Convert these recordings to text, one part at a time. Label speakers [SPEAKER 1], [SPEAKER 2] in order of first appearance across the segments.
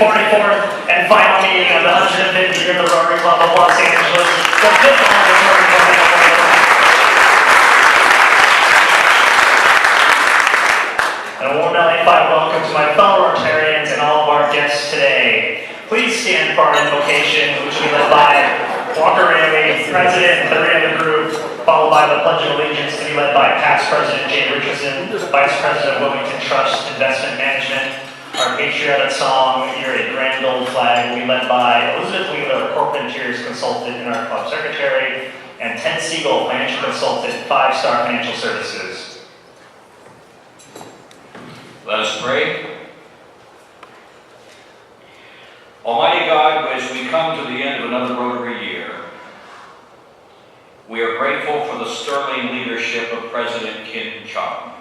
[SPEAKER 1] 44th and final meeting of the 150th year of the Rotary Club of Los Angeles. The fifth longest Rotary Club in the world. And a warm LA5 welcome to my fellow Rotarians and all of our guests today. Please stand for our invocation, which will be led by Walker Ramey, President and third of the group, followed by the Pledge of Allegiance to be led by past President Jay Richardson, Vice President of Wilmington Trust Investment Management. Our patriotic song, You're a Grand Old Flag, will be led by Elizabeth Wheeler, Corporate Interiors Consultant and our Club Secretary, and Ted Siegel, Financial Consultant, 5-Star Financial Services.
[SPEAKER 2] Let us pray. Almighty God, as we come to the end of another Rotary year, we are grateful for the sterling leadership of President Chong.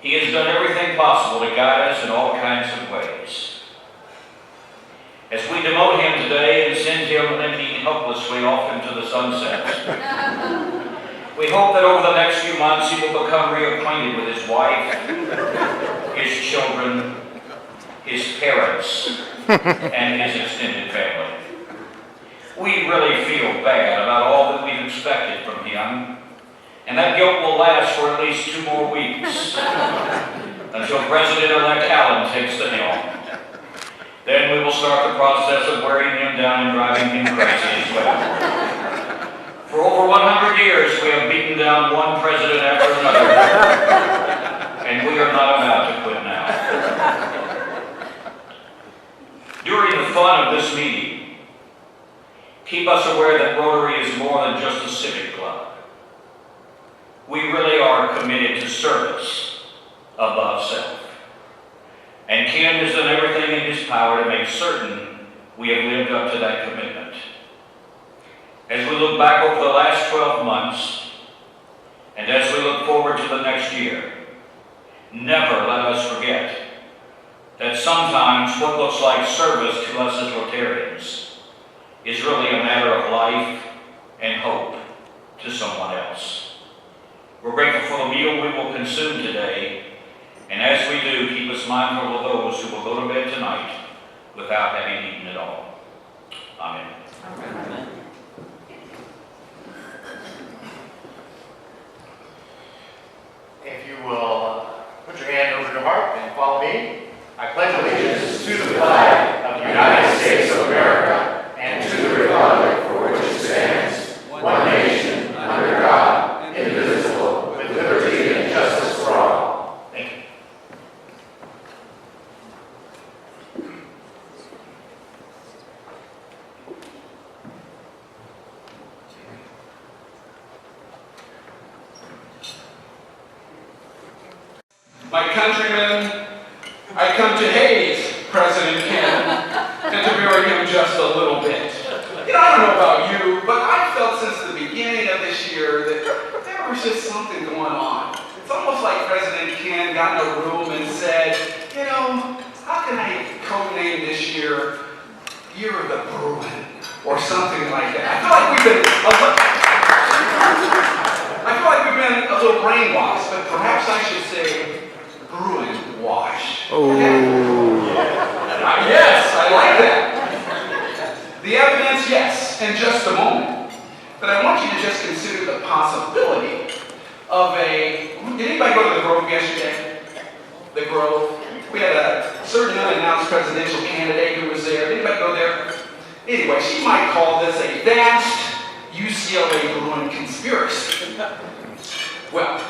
[SPEAKER 2] He has done everything possible to guide us in all kinds of ways. As we demote him today and send him limping helplessly off into the sunset, we hope that over the next few months he will become reacquainted with his wife, his children, his parents, and his extended family. We really feel bad about all that we've expected from him, and that guilt will last for at least 2 more weeks until President-elect Allen takes the helm. Then we will start the process of wearing him down and driving him crazy as well. For over 100 years, we have beaten down one president after another, and we are not about to quit now. During the fun of this meeting, keep us aware that Rotary is more than just a civic club. We really are committed to service above self. And Ken has done everything in his power to make certain we have lived up to that commitment. As we look back over the last 12 months, and as we look forward to the next year, never let us forget that sometimes what looks like service to us as Rotarians is really a matter of life and hope to someone else. We're grateful for the meal we will consume today, and as we do, keep us mindful of those who will go to bed tonight without having eaten at all. Amen. Amen.
[SPEAKER 3] If you will put your hand over your heart and follow me. I pledge allegiance to the flag of the United States of America and to the republic for which it stands, one nation, under God, indivisible, with liberty and justice for all. Thank you.
[SPEAKER 4] My countrymen, I come to haze President Ken and to bury him just a little bit. You know, I don't know about you, but I felt since the beginning of this year that there was just something going on. It's almost like President Ken got in a room and said, you know, how can I codename this year Year of the Bruin or something like that. I feel like we've been a little brainwashed, but perhaps I should say Bruin wash.
[SPEAKER 5] Oh.
[SPEAKER 4] Yes, I like that. The evidence, yes, in just a moment. But I want you to just consider the possibility of did anybody go to the Grove yesterday? The Grove? We had a certain unannounced presidential candidate who was there. Did anybody go there? Anyway, she might call this a vast UCLA Bruin conspiracy. Well,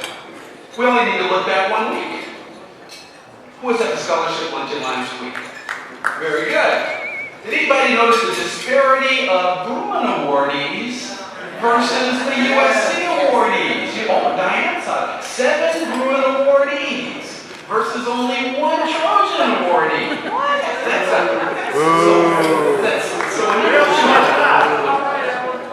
[SPEAKER 4] we only need to look back 1 week. Who was at the scholarship luncheon last week? Very good. Did anybody notice the disparity of Bruin awardees versus the USC awardees? Oh, Diane saw it. 7 Bruin awardees versus only 1 Trojan awardee. What? That's so unusual.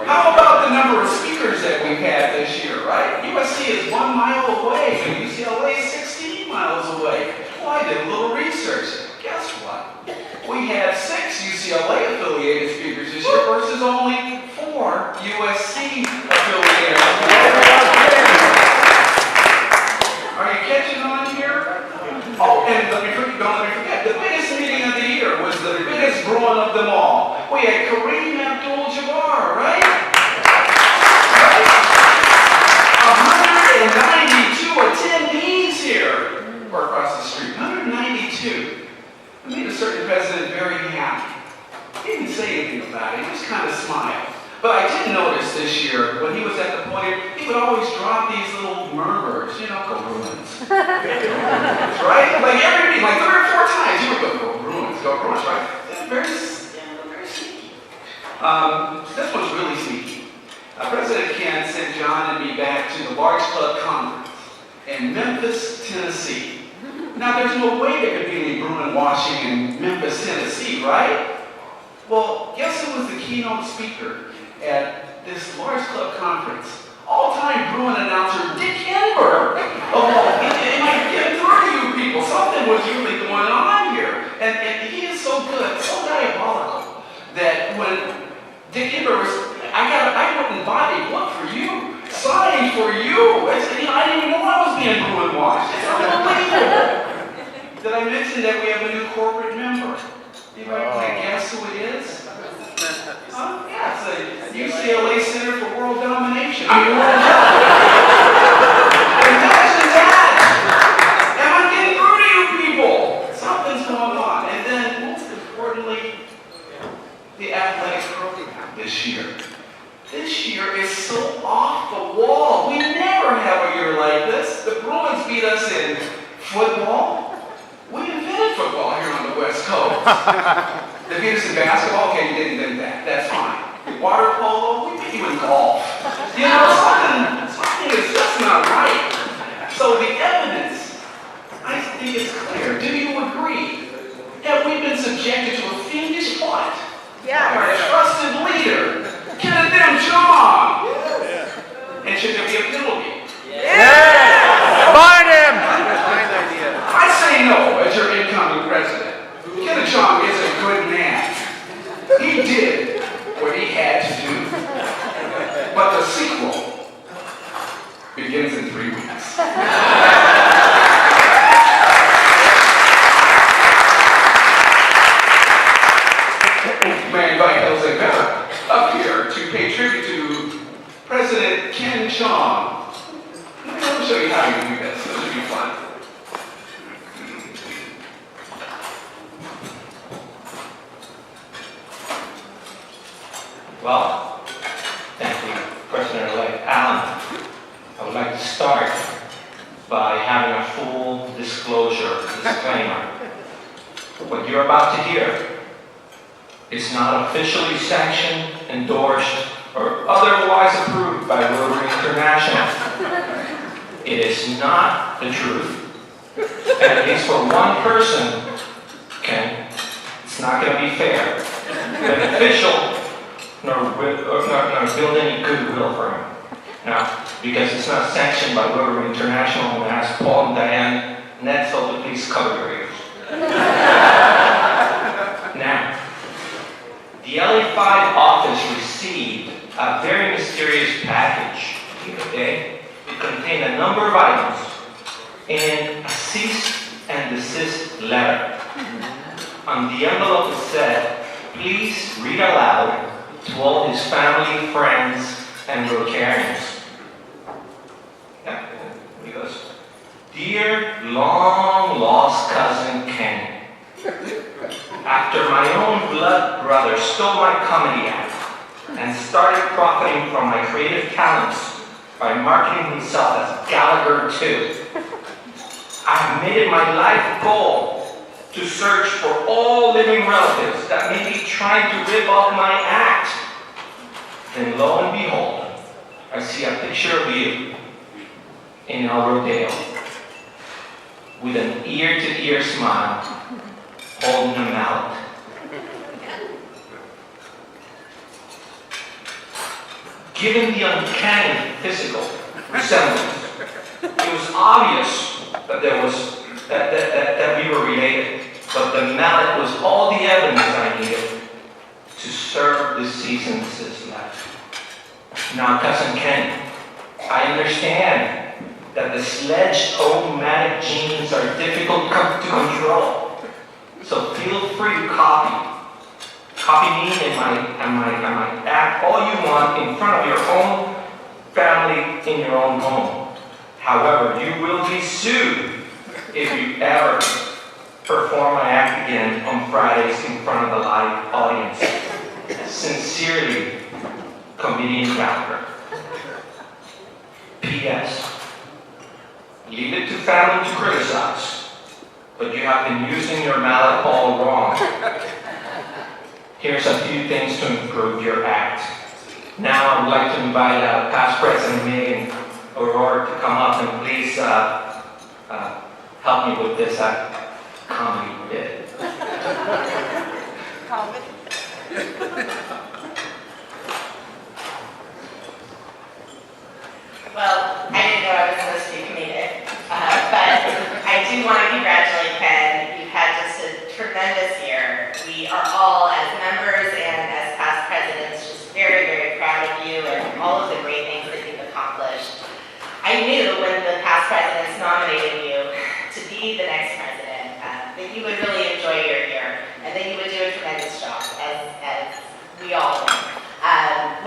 [SPEAKER 4] How about the number of speakers that we've had this year, right? USC is 1 mile away, and UCLA is 16 miles away. Well, I did a little research. Guess what? We had 6 UCLA-affiliated speakers this year versus only 4 USC-affiliated. Are you catching on here? Oh, and don't let me forget, the biggest meeting Bruin of them all. We had Kareem Abdul-Jabbar, right? 192 attendees here, or across the street. 192. It made a certain president very happy. He didn't say anything about it. He just kind of smiled. But I did notice this year, when he was at the podium, he would always drop these little murmurs, you know, go Bruins. Right? Like every meeting, like 3 or 4 times, you would go Bruins, right? Very sneaky. This one's really sneaky. President Ken sent John and me back to the Large Club Conference in Memphis, Tennessee. Now, there's no way there could be any Bruin washing in Memphis, Tennessee, right? Well, guess who was the keynote speaker at this Large Club Conference? All-time Bruin announcer Dick Enberg. Oh, it might get through to you people. Something was really going on here. And he is so good, so diabolical, that when Dick Enberg was, I wouldn't buy a book for you, signing for you. I didn't even know I was being Bruin washed. It's unbelievable. Did I mention that we have a new corporate member? Anybody want to guess who it is? Yeah, it's a UCLA Center for World Domination. Imagine that! Am I getting through to you people? Something's going on. And then, most importantly, the athletic program this year. This year is so off the wall. We never have a year like this. The Bruins beat us in football. We invented football here on the West Coast. They beat us in basketball. Okay, you didn't invent that. That's fine. Water polo. We beat you in golf. You know, something is just not right. So the evidence, I think it's clear. Do you agree? Have we been subjected to a fiendish plot? Yeah. By our trusted leader, Kenneth M. Chong. And should there be a penalty?
[SPEAKER 3] Yeah! Find him!
[SPEAKER 4] I say no as your incoming president. Kenneth Chong is a good man. He did what he had to do. But the sequel begins in 3 weeks. May I invite Jose Vera up here to pay tribute to President Ken Chong. Let me show you how you do this. This should be fun.
[SPEAKER 5] Well, thank you, President-elect Allen. I would like to start by having a full disclosure disclaimer. What you're about to hear is not officially sanctioned, endorsed, or otherwise approved by Rotary International. It is not the truth. And at least for one person, Ken, it's not going to be fair, beneficial, nor build any goodwill for him. Now, because it's not sanctioned by Rotary International, I'm going to ask Paul and Diane Netzel to please cover your ears. Now, the LA5 office received a very mysterious package the other day. It contained a number of items and a cease and desist letter. On the envelope it said, please read aloud to all his family, friends, and Rotarians. Yeah, because, dear long-lost cousin Ken, after my own blood brother stole my comedy act and started profiting from my creative talents by marketing himself as Gallagher 2, I've made it my life goal to search for all living relatives that may be trying to rip off my act. Then lo and behold, I see a picture of you in El Rodeo with an ear-to-ear smile, holding him out. Given the uncanny physical resemblance, it was obvious that we were related, but the mallet was all the evidence I needed to serve the cease and desist letter. Now, Cousin Ken, I understand that the sledge-o-matic genes are difficult to control, so feel free to copy copy me and my act all you want in front of your own family in your own home. However, you will be sued if you ever perform my act again on Fridays in front of the live audience. Sincerely, comedian Gallagher. P.S. Leave it to family to criticize, but you have been using your mallet all wrong. Here's a few things to improve your act. Now I would like to invite past President Megan O'Rourke to come up and please help me with this comedy bit.
[SPEAKER 6] Well, I didn't know I was supposed to be comedic, but I do want to congratulate Ken. You've had just a tremendous year. We are all, as members and as past presidents, just very, very proud of you and all of the great things that you've accomplished. I knew when the past presidents nominated you to be the next president that you would really enjoy your year and that you would do a tremendous job, as we all know.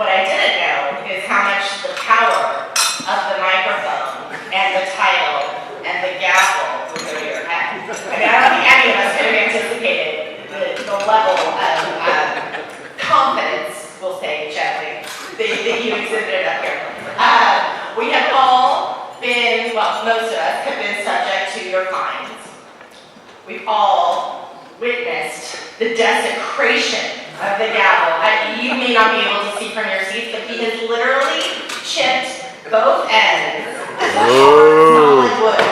[SPEAKER 6] What I didn't know is how much the power of the microphone and the title and the gavel would go to your head. I mean, I don't think any of us could have anticipated the level of confidence, we'll say gently, that you exhibited up here. We have all been, well, most of us have been subject to your fines. We've all witnessed the desecration of the gavel. You may not be able to see from your seats, but he has literally chipped both ends of solid wood.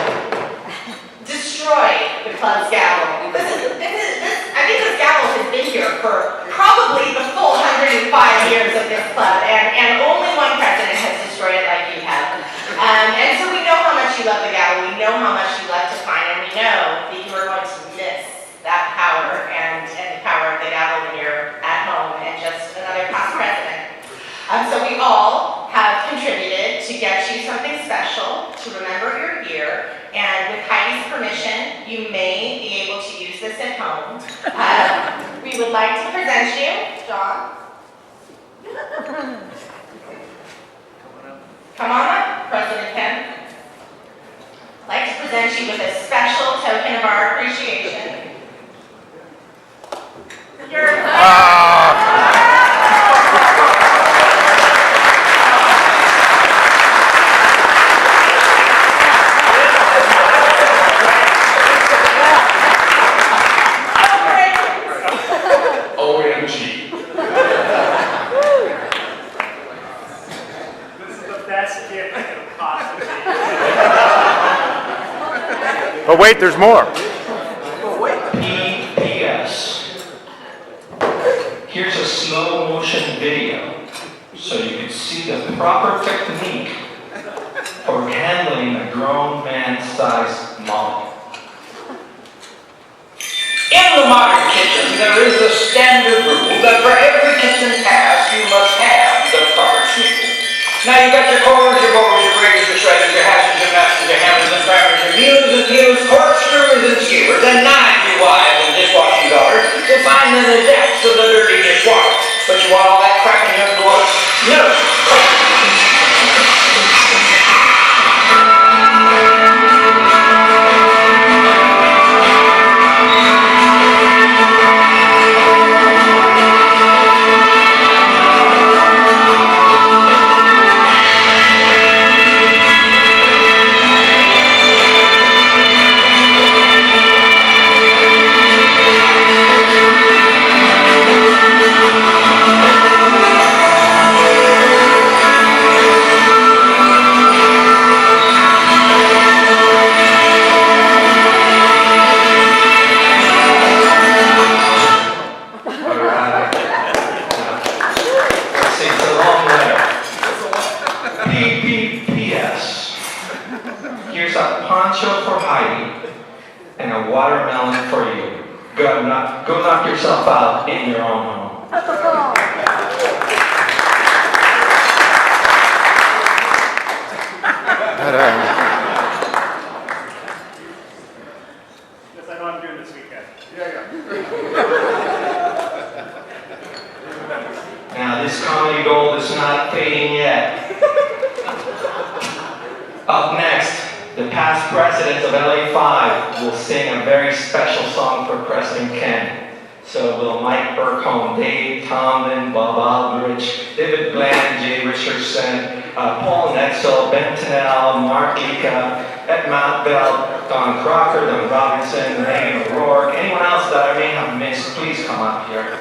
[SPEAKER 6] Destroyed the club's gavel. I think this gavel has been here for probably the full 105 years of this club, and only one president has destroyed it like you have. And so we know how much you love the gavel, we know how much you love to find, and we know that you are going to miss that power and the power of the gavel when you're at home and just another past president. So we all have contributed to get you something special to remember your year, and with Heidi's permission, you may be able to use this at home. We would like to present you, John. Come on up, President Ken. I'd like to present you with a special token of our appreciation.
[SPEAKER 4] OMG.
[SPEAKER 1] This is the best gift I could possibly
[SPEAKER 3] But wait, there's more.
[SPEAKER 5] P.S. Here's a slow motion video so you can see the proper technique for handling a grown man-sized molly.
[SPEAKER 2] In the modern kitchen, there is a standard rule that for every kitchen task, you must have the proper tool. Now you've got your cores, your bowls, your graters, your shredders, your hashers, your masters, your hammers and primers, your mules and peelers, corkscrews and skewers, and knives, your wives and dishwashing daughters to find in the depths of the dirty dishwater. But you want all that crap in your blood? No.
[SPEAKER 5] P.S. Here's a poncho for Heidi and a watermelon for you. Go knock yourself out in your own home.
[SPEAKER 1] Yes, I know I'm doing this weekend.
[SPEAKER 3] Yeah.
[SPEAKER 5] his comedy gold is not fading yet. Up next, the past president of LA5 will sing a very special song for President Ken. So will Mike Burkholm, Dave Tomlin, Bob Aldrich, David Bland, Jay Richardson, Paul Netzel, Ben Tennell, Mark Lika, Ed Montbell, Don Crocker, Don Robinson, Megan O'Rourke, anyone else that I may have missed, please come up here.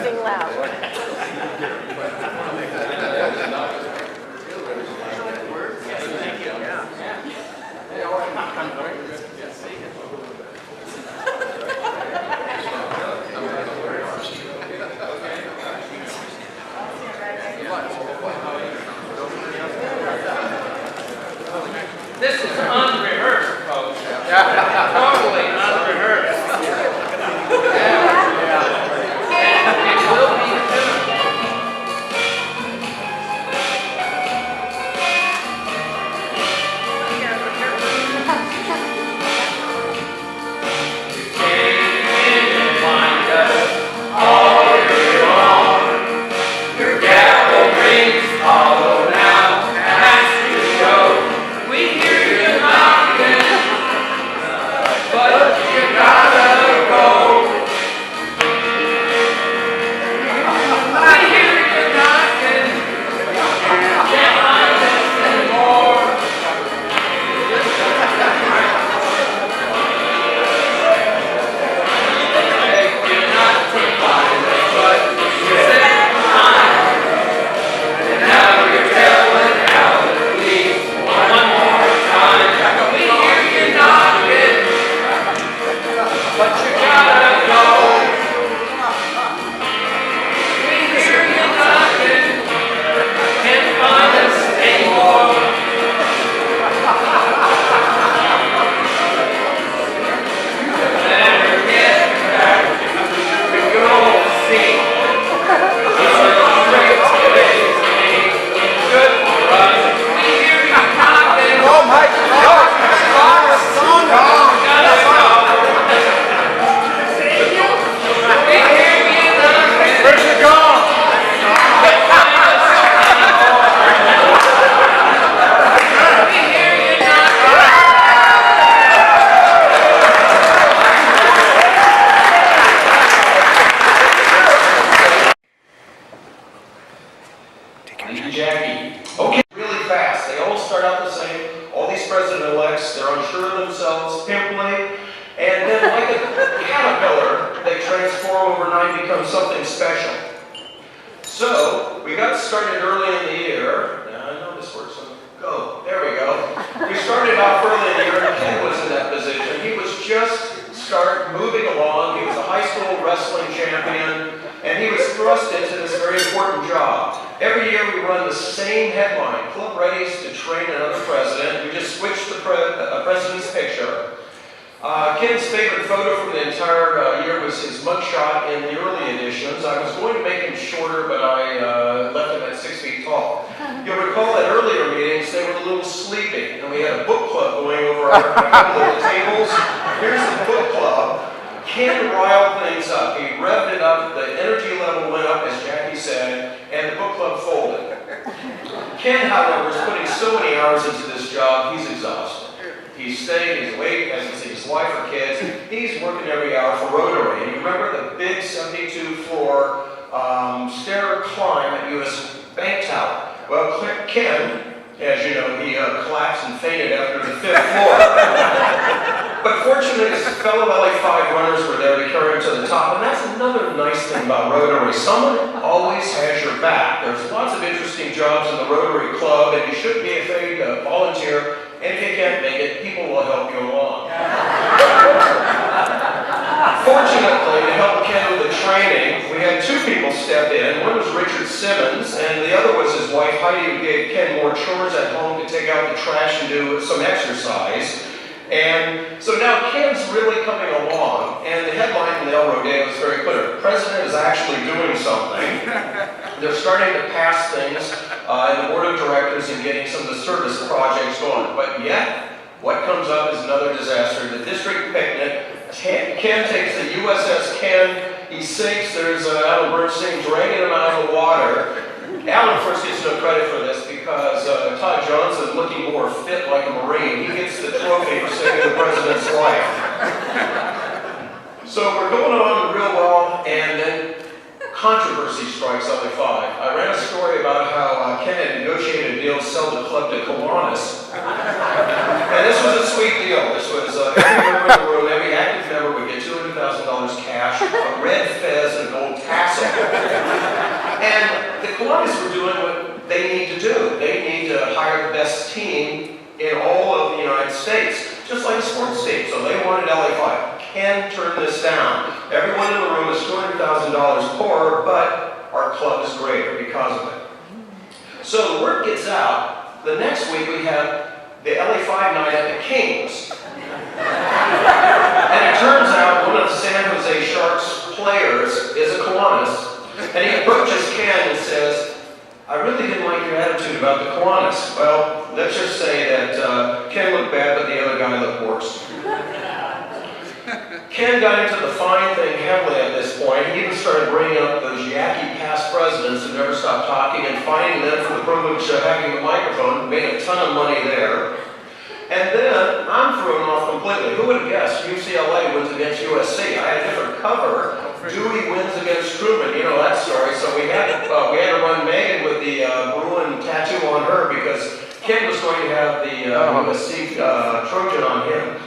[SPEAKER 7] Sing loud.
[SPEAKER 8] This is unrehearsed, folks. Totally unrehearsed. And it will be soon.
[SPEAKER 4] Jackie. Okay, really fast. They all start out the same. All these president-elects, they're unsure of themselves, pimply, and then like a caterpillar, they transform overnight and become something special. So, we got started early in the year. Now, I know this works. So go. There we go. We started off early in the year, and Ken was in that position. He was just moving along. He was a high school wrestling champion, and he was thrust into this very important job. Every year we run the same headline, Club Readies to Train Another President. We just switched the president's picture. Ken's favorite photo from the entire year was his mugshot in the early editions. I was going to make him shorter, but I left him at 6 feet tall. You'll recall at earlier meetings, they were a little sleepy, and we had a book club going over our couple of tables. Here's the book club. Ken riled things up. He revved it up, the energy level went up, as Jackie said, and the book club folded. Ken, however, is putting so many hours into this job, he's exhausted. He's staying, he's awake, hasn't seen his wife or kids. He's working every hour for Rotary. And you remember the big 72-floor stair climb at U.S. Bank Tower? Well, Ken, as you know, he collapsed and fainted after the 5th floor. But fortunately, his fellow LA5 runners were there to carry him to the top. And that's another nice thing about Rotary. Someone always has your back. There's lots of interesting jobs in the Rotary Club, and you shouldn't be afraid to volunteer. And if you can't make it, people will help you along. Fortunately, to help Ken with the training, we had 2 people step in. One was Richard Simmons, and the other was his wife Heidi, who gave Ken more chores at home to take out the trash and do some exercise. And so now Ken's really coming along, and the headline in
[SPEAKER 7] starting to pass things in the board of directors and getting some of the service projects going. But yet, what comes up is another disaster. The district picnic, Ken takes the USS Ken, he sinks, there's Alan Bernstein dragging him out of the water. Alan first gets no credit for this because Todd Johnson, looking more fit like a Marine, he gets the trophy for saving the president's life. So we're going on real well, and then controversy strikes LA5. I ran a story about how Ken had negotiated a deal to sell the club to Kiwanis. And this was a sweet deal. This was every member in the room, every active member would get $200,000 cash, a red fez, and a gold tassel. And the Kiwanis were doing what they need to do. They need to hire the best team in all of the United States, just like a sports team. So they wanted LA5. Ken turned this down. Everyone in the room is $200,000 poorer, but our club is greater because of it. So the word gets out. The next week we have the LA5 night at the Kings. And it turns out one of the San Jose Sharks players is a Kiwanis. And he approaches Ken and says, I really didn't like your attitude about the Kiwanis. Well, let's just say that Ken looked bad, but the other guy looked worse. Ken got into the fine thing heavily at this point. He even started bringing up those yacky past presidents who never stopped talking and fining them for the privilege of having a microphone, made a ton of money there. And then I'm thrown off completely. Who would have guessed UCLA wins against USC? I had a different cover. Dewey wins against Truman. You know that story. So we had to run Megan with the Bruin tattoo on her because Ken was going to have the USC Trojan on him.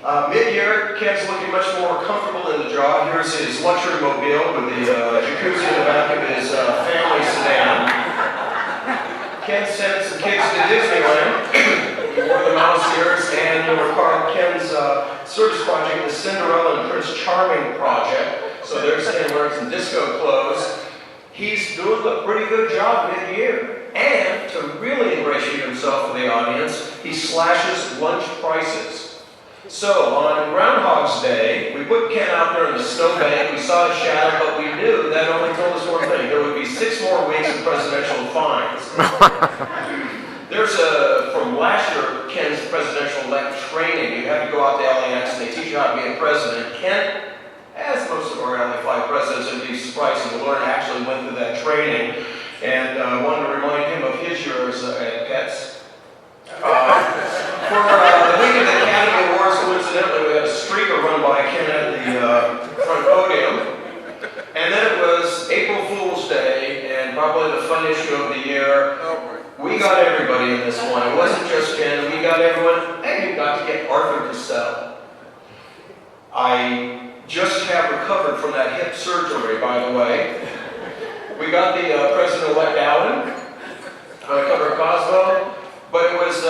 [SPEAKER 7] Mid-year, Ken's looking much more comfortable in the job. Here's his luxury mobile with the jacuzzi in the back of his family sedan. Ken sent some kids to Disneyland. He wore the mouse ears, and you'll recall Ken's service project, the Cinderella and Prince Charming project. So there's Ken wearing some disco clothes. He's doing a pretty good job mid-year. And to really ingratiate himself for the audience, he slashes lunch prices. So on Groundhog's Day, we put Ken out there in the snowbank. We saw his shadow, but we knew that only told us one thing. There would be 6 more weeks of presidential fines. There's from last year, Ken's presidential-elect training. You have to go out to LAX and they teach you how to be a president. Ken, as most of our LA5 presidents, would be surprised to learn, actually went through that training. And I wanted to remind him of his years at Pets. For the week of the Academy Awards, coincidentally, we had a streaker run by Ken at the front podium. And then it was April Fool's Day, and probably the fun issue of the year. We got everybody in this one. It wasn't just Ken, we got everyone, and we got to get Arthur to settle. I just have recovered from that hip surgery, by the way. We got the President-elect Allen, Governor Coswell. But it was,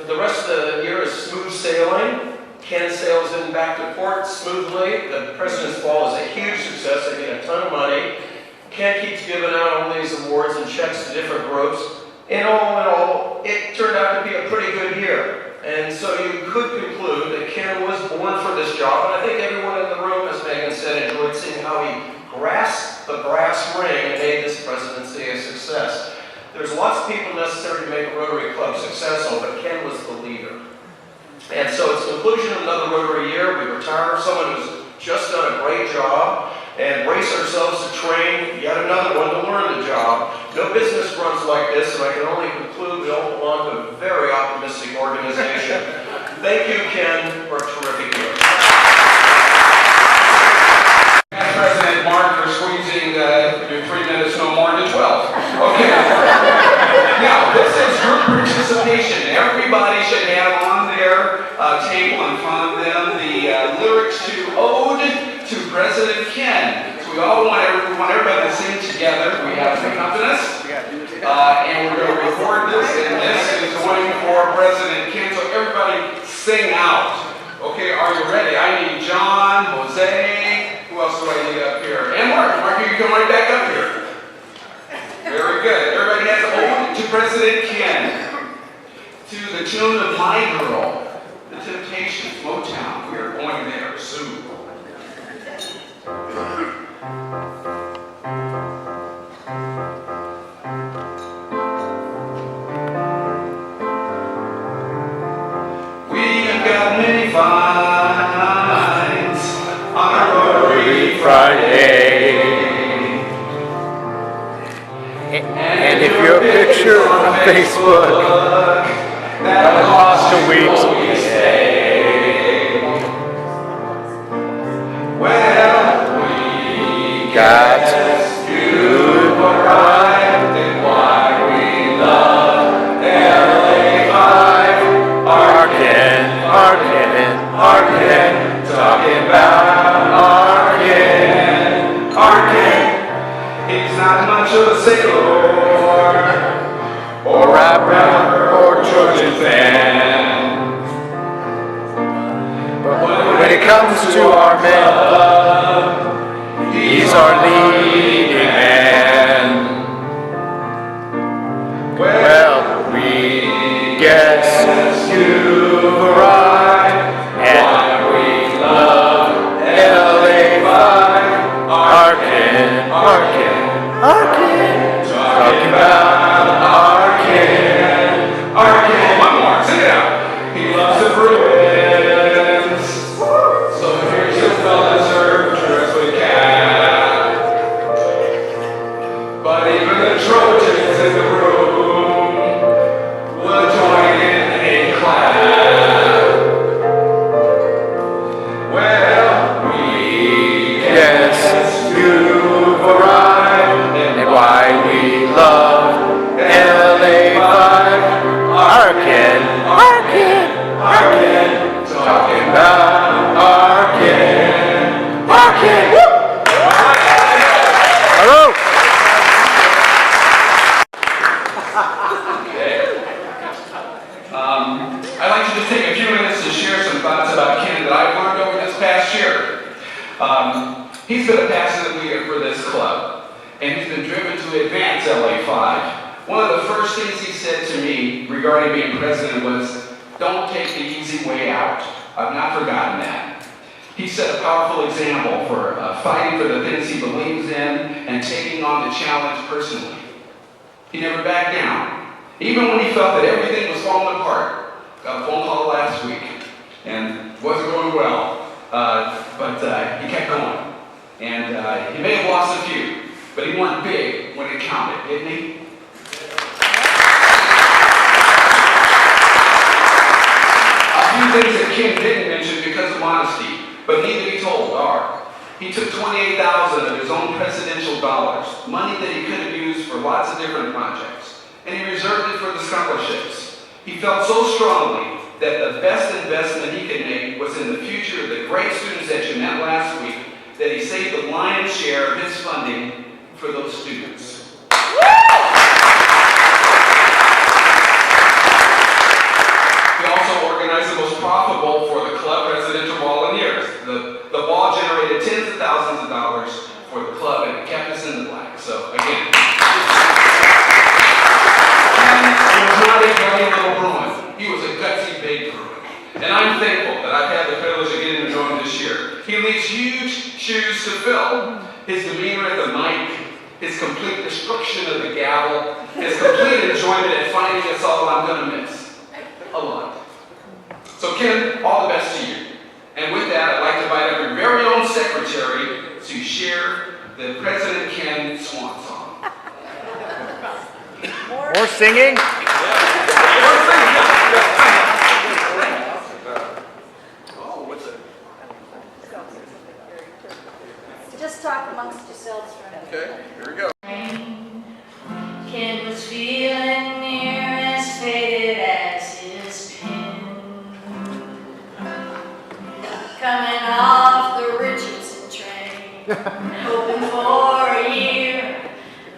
[SPEAKER 7] the rest of the year is smooth sailing. Ken sails in back to port smoothly. The President's Ball is a huge success. They made a ton of money. Ken keeps giving out all these awards and checks to different groups. And all in all, it turned out to be a pretty good year. And so you could conclude that Ken was born for this job. And I think everyone in the room, as Megan said, enjoyed seeing how he grasped the brass ring and made this presidency a success. There's lots of people necessary to make a Rotary Club successful, but Ken was the leader. And so it's the conclusion of another Rotary year. We retire someone who's just done a great job and brace ourselves to train yet another one to learn the job. No business runs like this, and I can only conclude we all belong to a very optimistic organization. Thank you, Ken, for a terrific year.
[SPEAKER 4] President Mark for squeezing your 3 minutes no more into 12. Okay. Now, this is group participation. Everybody should have on their table in front of them the lyrics to Ode to President Ken. So we all want everybody to sing together. We have an accompanist, and we're going to record this, and this is going for President Ken. So everybody sing out. Okay, are you ready? I need John, Jose. Who else do I need up here? And Mark. Mark, you can come right back up here. Very good. Everybody has Ode to President Ken. To the tune of My Girl, The Temptations, Motown. We are going there soon.
[SPEAKER 7] on Facebook.
[SPEAKER 3] That lost 2 weeks.
[SPEAKER 7] Well, we
[SPEAKER 3] Got
[SPEAKER 7] you arrived and why we love LA5. Arkin, talking about Arkin. He's not much of a sailor or rapper or Trojan fan. But when it comes to our men club, he's our leading man. Well, we guess you've arrived, and we love LA5. Arkin, talking about Arkin. One more, sing it out. He loves the Bruins, so here's your fellas searchers with cat. But even the Trojans in the room will join in a clap. Well, we guess you've arrived and why we love LA5. Arkin, talking about Arkin. Hello. I'd like to just take a few minutes to share some thoughts about Ken that I've learned over this past year. He's been a passionate leader for this club, and he's been driven to advance LA5. One of the first things he said to me regarding being president was, "Don't take the easy way out." I've not forgotten that. He set a powerful example for fighting for the things he believes in and taking on the challenge personally. He never backed down, even when he felt that everything was falling apart. Got a phone call last week, and it wasn't going well, but he kept going. And he may have lost a few, but he won big when it counted, didn't he? A few things that Ken didn't mention because of modesty, but need to be told are, he took $28,000 of his own presidential dollars, money that he could have used for lots of different projects, and he reserved it for the scholarships. He felt so strongly that the best investment he could make was in the future of the great students that you met last week, that he saved the lion's share of his funding for those students. He also organized the most profitable for the club presidential ball in years. The ball generated tens of thousands of dollars for the club, and it kept us in the black. So again, he was not a young little Bruin. He was a gutsy big Bruin. And I'm thankful that I've had the privilege of getting to know him this year. He leaves huge shoes to fill. His demeanor at the mic, his complete destruction of the gavel, his complete enjoyment at finding us all I'm going to miss. A lot. So Ken, all the best to you. And with that, I'd like to invite up your very own secretary to share the President Ken Swan song.
[SPEAKER 3] More singing?
[SPEAKER 7] Oh, what's it?
[SPEAKER 9] Just talk amongst yourselves for a minute.
[SPEAKER 7] Okay, here we go.
[SPEAKER 9] Ken was feeling near as faded as his pen. Coming off the Richardson train, hoping for a year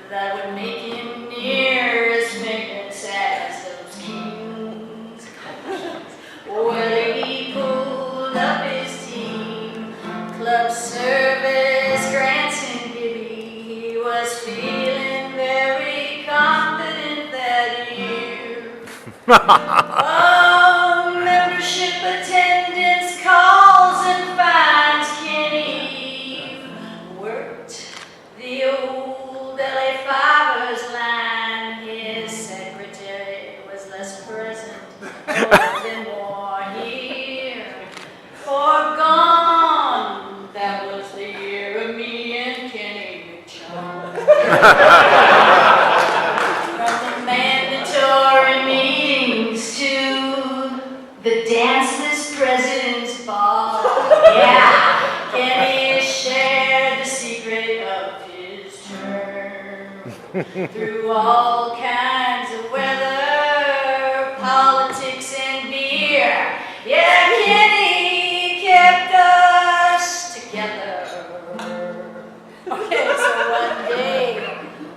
[SPEAKER 9] that would make him near as famous as those kings. Well, he pulled up his team, club service, grants and Gibby. He was feeling very confident that year. Oh, membership attendance calls and fines. Kenny worked the old LA5ers line. His secretary was less present, more than more here. Forgone, that was the year of me and Kenny Chong. From the man that told through all kinds of weather, politics and beer. Yeah, Kenny kept us together. Okay, so one day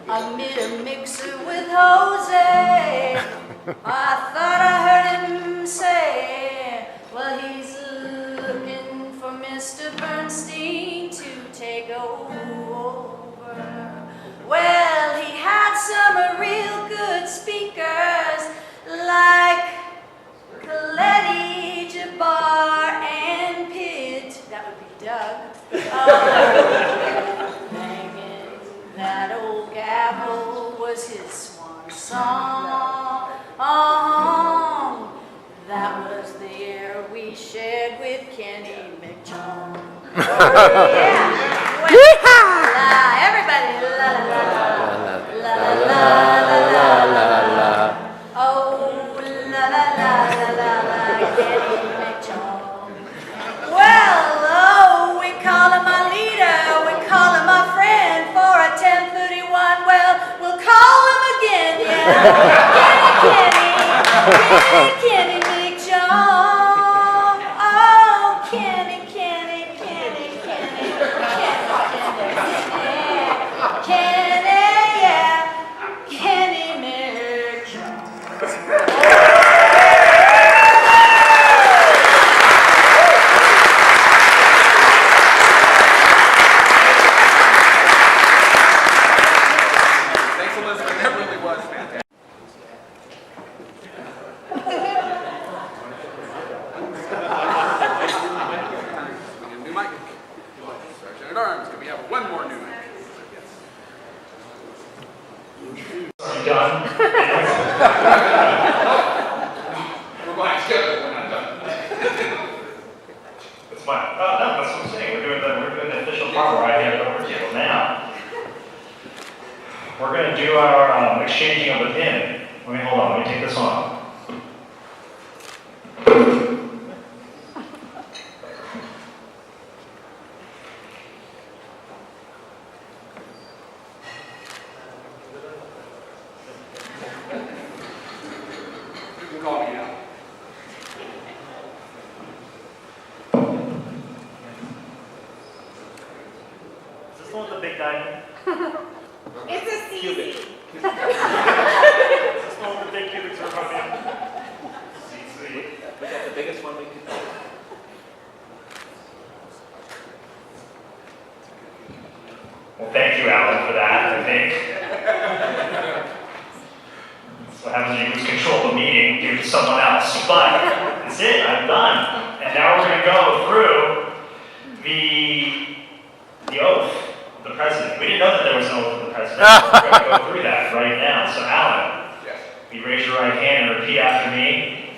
[SPEAKER 9] I met a mixer with Jose. I thought I heard him say, well, he's looking for Mr. Bernstein to take over. Well, he had some real good speakers like Coletti, Jabbar, and Pitt. That would be Doug. Banging that old gavel was his swan song. That was the year we shared with Kenny McChong. Yeah. Well, everybody, la la la la la la la la. Oh, la la la la la, Kenny McChong. Well, oh, we call him our leader, we call him our friend for a 1031. Well, we'll call him again, yeah. Kenny McChong. Oh, Kenny, yeah, Kenny McChong.
[SPEAKER 4] Thanks, Elizabeth. That really was fantastic. New mic. Sergeant at Arms. Can we have one more new mic?
[SPEAKER 1] Are you done?
[SPEAKER 4] We're going together. We're not done.
[SPEAKER 1] That's fine. Oh, no, that's what I'm saying. We're doing the official part where I hand it over to you. Now, we're going to do our exchanging of the pin. Let me hold on. Let me take this one off.
[SPEAKER 4] You can call me now.
[SPEAKER 1] Is this the one with the big diamond?
[SPEAKER 6] It's a CC.
[SPEAKER 1] Is this the one with the big cubic zirconia? CC.
[SPEAKER 7] We got the biggest one we could do.
[SPEAKER 1] Well, thank you, Alan, for that, I think. That's what happens when you lose control of the meeting, give it to someone else. But that's it, I'm done. And now we're going to go through the oath of the president. We didn't know that there was an oath of the president. We're going to go through that right now. So, Alan,
[SPEAKER 4] Yes.
[SPEAKER 1] you raise your right hand and repeat after me.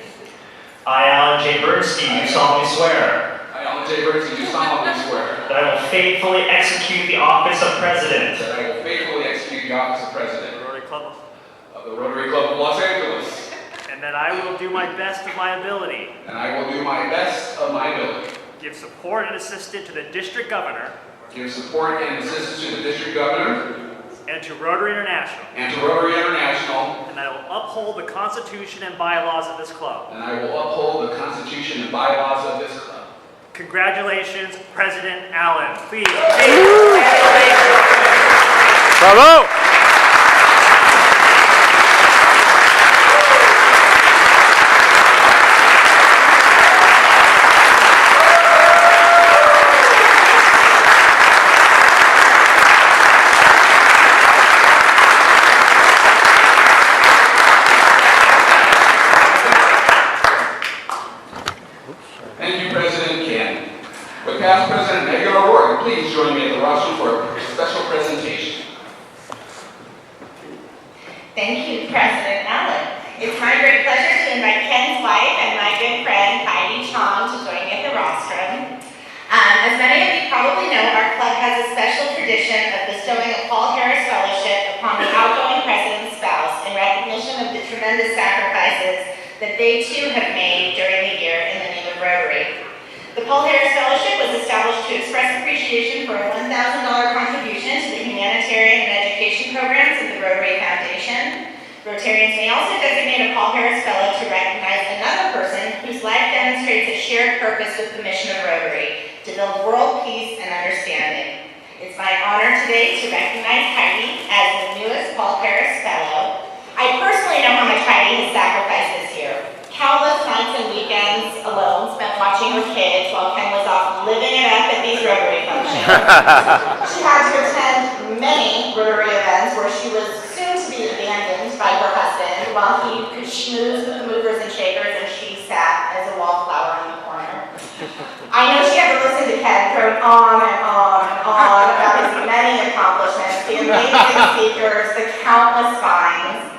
[SPEAKER 1] I, Alan J. Bernstein, do solemnly swear
[SPEAKER 4] I, Alan J. Bernstein, do solemnly swear
[SPEAKER 1] that I will faithfully execute the office of president
[SPEAKER 4] that I will faithfully execute the office of president
[SPEAKER 1] Rotary Club,
[SPEAKER 4] of the Rotary Club of Los Angeles,
[SPEAKER 1] and that I will do my best of my ability,
[SPEAKER 4] and I will do my best of my ability,
[SPEAKER 1] give support and assistance to the district governor
[SPEAKER 4] give support and assistance to the district governor
[SPEAKER 1] and to Rotary International,
[SPEAKER 4] and to Rotary International,
[SPEAKER 1] and that I will uphold the Constitution and bylaws of this club.
[SPEAKER 4] and I will uphold the Constitution and bylaws of this club.
[SPEAKER 1] Congratulations, President Allen. Please.
[SPEAKER 10] Bravo!
[SPEAKER 4] Thank you, President Ken. With past President Megan O'Rourke, please join me at the rostrum for a special presentation.
[SPEAKER 6] Thank you, President Allen. It's my great pleasure to invite Ken's wife and my good friend Heidi Chong to join me at the rostrum. As many of you probably know, our club has a special tradition of bestowing a Paul Harris Fellowship upon the outgoing president's spouse in recognition of the tremendous sacrifices that they too have made during the year in the name of Rotary. The Paul Harris Fellowship was established to express appreciation for a $1,000 contribution to the humanitarian and education programs of the Rotary Rotary Foundation. Rotarians may also designate a Paul Harris Fellow to recognize another person whose life demonstrates a shared purpose with the mission of Rotary, to build world peace and understanding. It's my honor today to recognize Heidi as the newest Paul Harris Fellow. I personally know how much Heidi has sacrificed this year. Countless nights and weekends alone spent watching her kids while Ken was off living it up at these Rotary functions. She had to attend many Rotary events where she was soon to be abandoned by her husband while he could schmooze with the movers and shakers and she sat as a wallflower in the corner. I know she had to listen to Ken going on and on and on about his many accomplishments, the amazing speakers, the countless finds.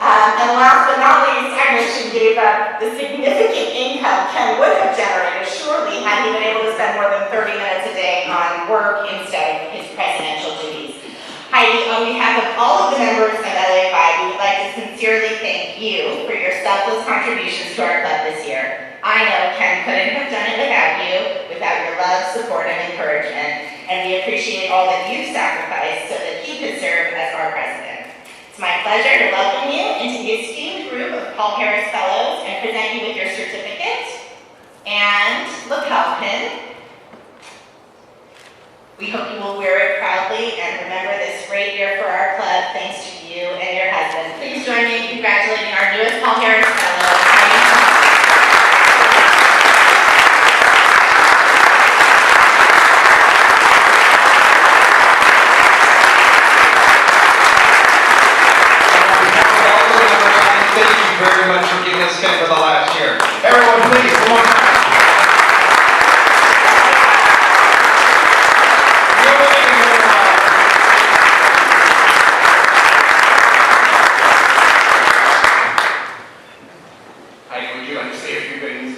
[SPEAKER 6] And last but not least, I know she gave up the significant income Ken would have generated, surely, had he been able to spend more than 30 minutes a day on work instead of his presidential duties. Heidi, on behalf of all of the members of LA5, we would like to sincerely thank you for your selfless contributions to our club this year. I know Ken couldn't have done it without you, without your love, support, and encouragement, and we appreciate all that you've sacrificed so that he could serve as our president. It's my pleasure to welcome you into the esteemed group of Paul Harris Fellows and present you with your certificate and lapel pin. We hope you will wear it proudly and remember this great year for our club thanks to you and your husband. Please join me in congratulating our newest Paul Harris Fellow.
[SPEAKER 4] Very much for giving us Ken for the last year. Everyone, please, come on. Heidi, would you like to say a few things?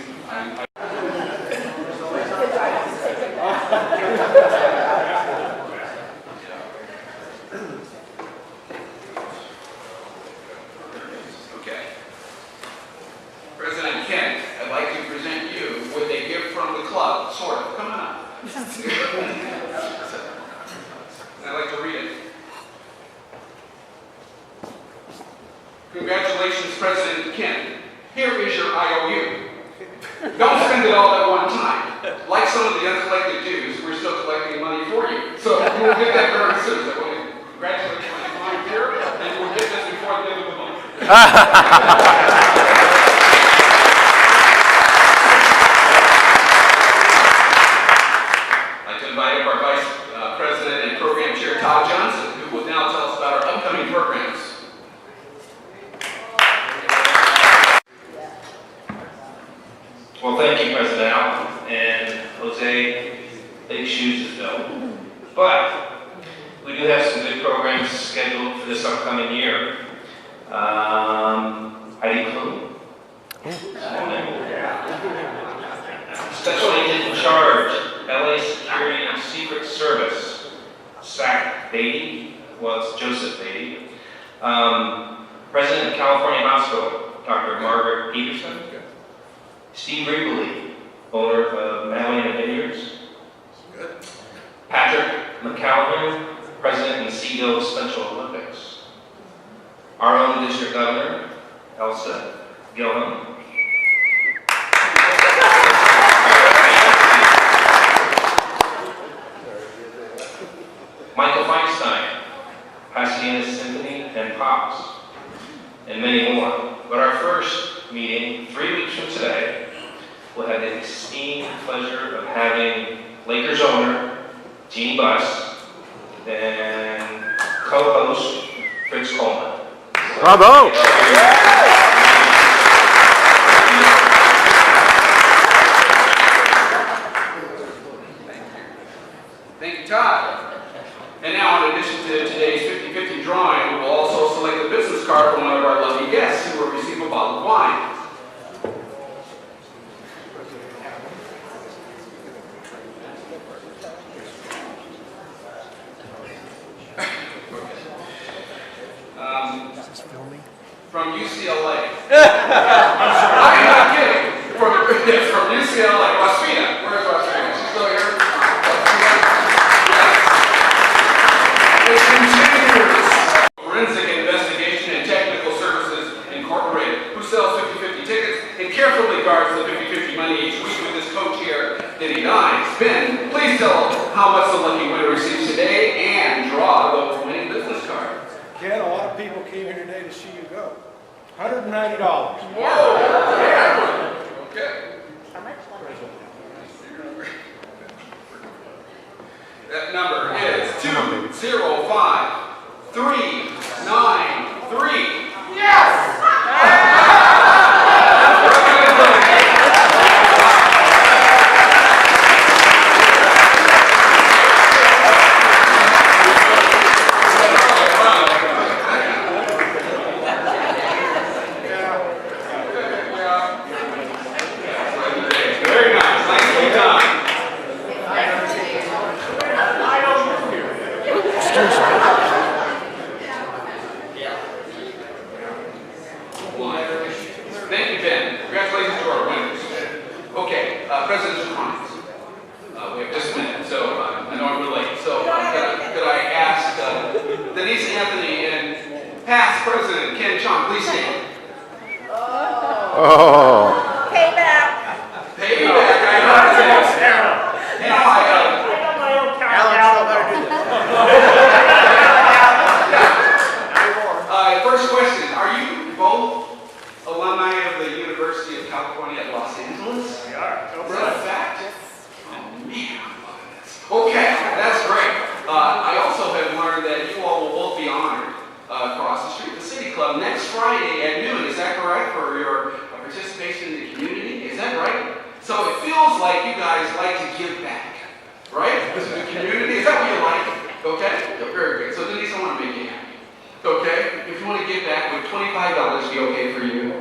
[SPEAKER 4] Okay. President Ken, I'd like to present you with a gift from the club, sort of. Come on up. I'd like to read it. Congratulations, President Ken. Here is your IOU. Don't spend it all at one time. Like some of the uncollected dues, we're still collecting money for you. So you will get that very soon. So I want to congratulate you on your time here, and we'll get this before the end of the month. I'd like to invite up our Vice President and Program Chair, Todd Johnson, who will now tell us about our upcoming programs.
[SPEAKER 5] Well, thank you, President Al, and Jose, big shoes to fill. But we do have some good programs scheduled for this upcoming year. Heidi Klum. Special Agent in Charge, LA Security and Secret Service, Zach Beatty, well, it's Joseph Beatty. President of California Hospital, Dr. Margaret Peterson. Steve Ringley, owner of Magdalena Vineyards. Patrick McCallaghan, President and CEO of Special Olympics. Our own District Governor, Elsa Gilman. Michael Feinstein, Pasadena Symphony and Pops, and many more. But our first meeting, 3 weeks from today, we'll have the esteemed pleasure of having Lakers owner Jeannie Buss and co-host Fritz Coleman.
[SPEAKER 10] Bravo!
[SPEAKER 4] Thank you, Todd. And now, in addition to today's 50-50 drawing, we will also select a business card from one of our lucky guests who will receive a bottle of wine. From UCLA. I'm not kidding. From UCLA. Wasfina. Where's Wasfina? She's still here? Wasfina. Yes. It continues. Forensic how much the lucky winner receives today and draw the winning business card.
[SPEAKER 10] Ken, a lot of people came here today to see you go. $190.
[SPEAKER 4] Yeah. Okay.
[SPEAKER 6] How much?
[SPEAKER 4] That number is 205393. Yes! Very nice. Nicely done. Thank you, Ben. Congratulations to our winners. Okay, President's comments. We have just a minute, so I know I'm really late. So could I ask Denise Anthony and past President Ken Chong, please stand.
[SPEAKER 6] Payback.
[SPEAKER 4] Payback, I know. You know,
[SPEAKER 1] I got my own
[SPEAKER 10] Alan,
[SPEAKER 1] countdown.
[SPEAKER 10] still better do this.
[SPEAKER 4] First question, are you both alumni of the University of California at Los Angeles?
[SPEAKER 1] We are.
[SPEAKER 4] Is that a fact? Oh man, I'm loving this. Okay, that's great. I also have learned that you all will both be honored across the street, the City Club, next Friday at noon. Is that correct, for your participation in the community? Is that right? So it feels like you guys like to give back, right? To the community. Is that what you like? Okay, very good. So Denise, I want to make you happy. Okay, if you want to give back, would $25 be okay for you?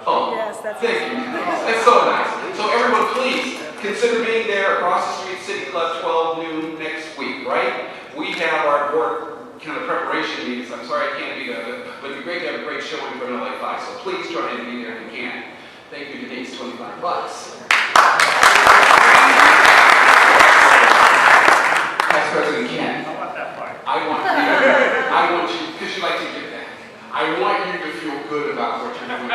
[SPEAKER 4] Oh,
[SPEAKER 9] Yes, that's
[SPEAKER 4] thank you. That's so nice. So everyone, please consider being there across the street, City Club, 12 noon next week, right? We have our board kind of preparation meetings. I'm sorry I can't be there, but it'd be great to have a great showing for LA5. So please try and be there if you can. Thank you, Denise. $25. Vice President Ken.
[SPEAKER 1] I want that part.
[SPEAKER 4] I want you, because you like to give back. I want you to feel good about what you're going to do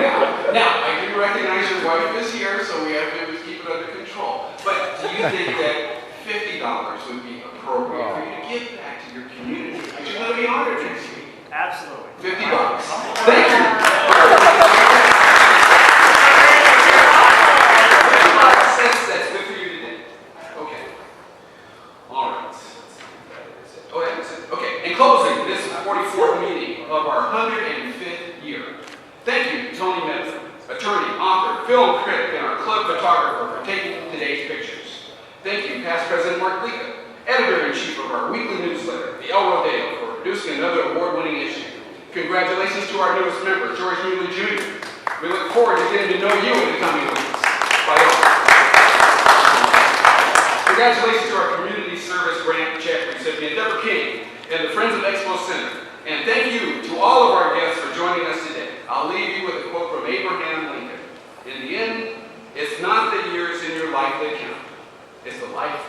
[SPEAKER 4] now. Now, I do recognize your wife is here, so we have to keep it under control. But do you think that $50 would be appropriate for you to give back to your community? Because you're going to be honored next week.
[SPEAKER 1] Absolutely.
[SPEAKER 4] $50. Thank you. That's good for you today. Okay. All right. Oh, yeah, that's it. Okay. In closing, this is the 44th meeting of our 105th year. Thank you, Tony Medford, attorney, author, film critic, and our club photographer for taking today's pictures. Thank you, past President Mark Lica, editor-in-chief of our weekly newsletter, The El Rodeo, for producing another award-winning issue. Congratulations to our newest member, George Newley Jr. We look forward to getting to know you in the coming weeks. Bye all. Congratulations to our community service grant check recipient, Deborah King, and the Friends of Expo Center. And thank you to all of our guests for joining us today. I'll leave you with a quote from Abraham Lincoln. In the end, it's not the years in your life that count. It's the life